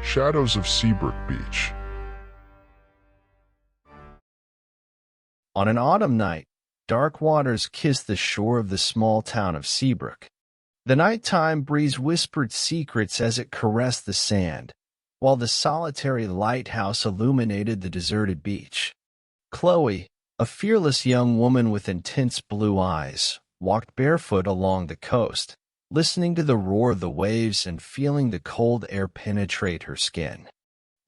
Shadows of Seabrook Beach. On an autumn night, dark waters kissed the shore of the small town of Seabrook. The nighttime breeze whispered secrets as it caressed the sand, while the solitary lighthouse illuminated the deserted beach. Chloe, a fearless young woman with intense blue eyes, walked barefoot along the coast, listening to the roar of the waves and feeling the cold air penetrate her skin.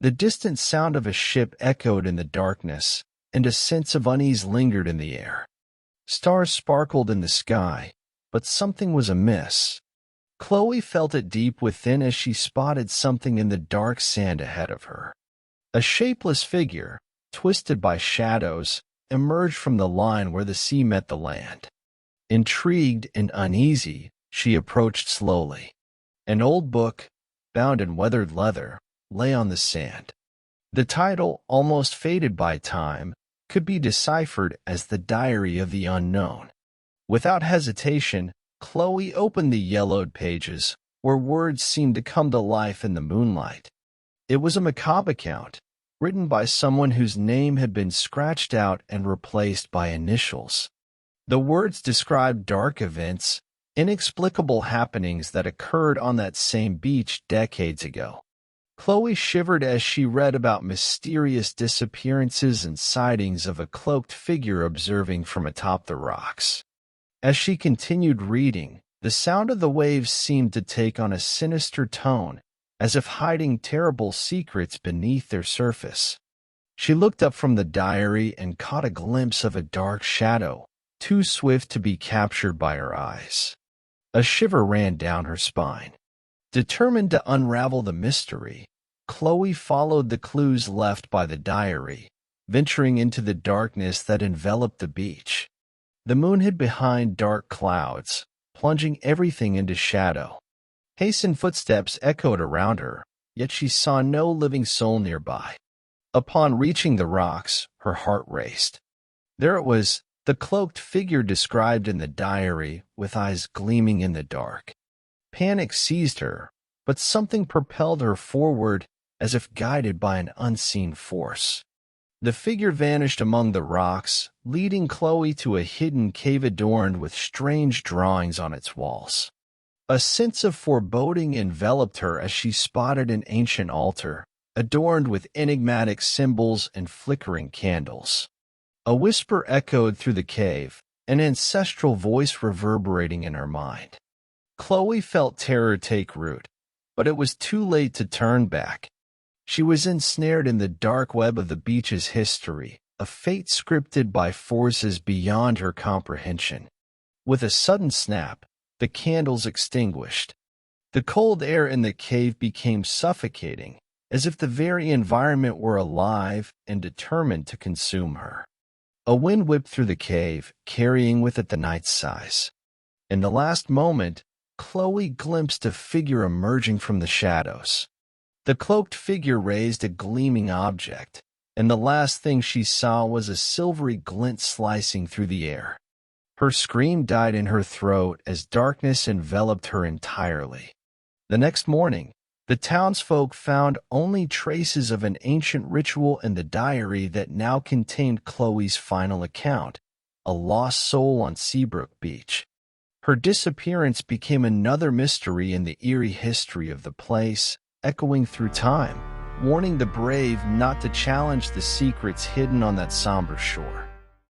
The distant sound of a ship echoed in the darkness, and a sense of unease lingered in the air. Stars sparkled in the sky, but something was amiss. Chloe felt it deep within as she spotted something in the dark sand ahead of her. A shapeless figure, twisted by shadows, emerged from the line where the sea met the land. Intrigued and uneasy, she approached slowly. An old book, bound in weathered leather, lay on the sand. The title, almost faded by time, could be deciphered as the Diary of the Unknown. Without hesitation, Chloe opened the yellowed pages, where words seemed to come to life in the moonlight. It was a macabre account, written by someone whose name had been scratched out and replaced by initials. The words described dark events, inexplicable happenings that occurred on that same beach decades ago. Chloe shivered as she read about mysterious disappearances and sightings of a cloaked figure observing from atop the rocks. As she continued reading, the sound of the waves seemed to take on a sinister tone, as if hiding terrible secrets beneath their surface. She looked up from the diary and caught a glimpse of a dark shadow, too swift to be captured by her eyes. A shiver ran down her spine. Determined to unravel the mystery, Chloe followed the clues left by the diary, venturing into the darkness that enveloped the beach. The moon hid behind dark clouds, plunging everything into shadow. Hastened footsteps echoed around her, yet she saw no living soul nearby. Upon reaching the rocks, her heart raced. There it was, the cloaked figure described in the diary, with eyes gleaming in the dark. Panic seized her, but something propelled her forward as if guided by an unseen force. The figure vanished among the rocks, leading Chloe to a hidden cave adorned with strange drawings on its walls. A sense of foreboding enveloped her as she spotted an ancient altar, adorned with enigmatic symbols and flickering candles. A whisper echoed through the cave, an ancestral voice reverberating in her mind. Chloe felt terror take root, but it was too late to turn back. She was ensnared in the dark web of the beach's history, a fate scripted by forces beyond her comprehension. With a sudden snap, the candles extinguished. The cold air in the cave became suffocating, as if the very environment were alive and determined to consume her. A wind whipped through the cave, carrying with it the night's sighs. In the last moment, Chloe glimpsed a figure emerging from the shadows. The cloaked figure raised a gleaming object, and the last thing she saw was a silvery glint slicing through the air. Her scream died in her throat as darkness enveloped her entirely. The next morning, the townsfolk found only traces of an ancient ritual in the diary that now contained Chloe's final account, a lost soul on Seabrook Beach. Her disappearance became another mystery in the eerie history of the place, echoing through time, warning the brave not to challenge the secrets hidden on that somber shore.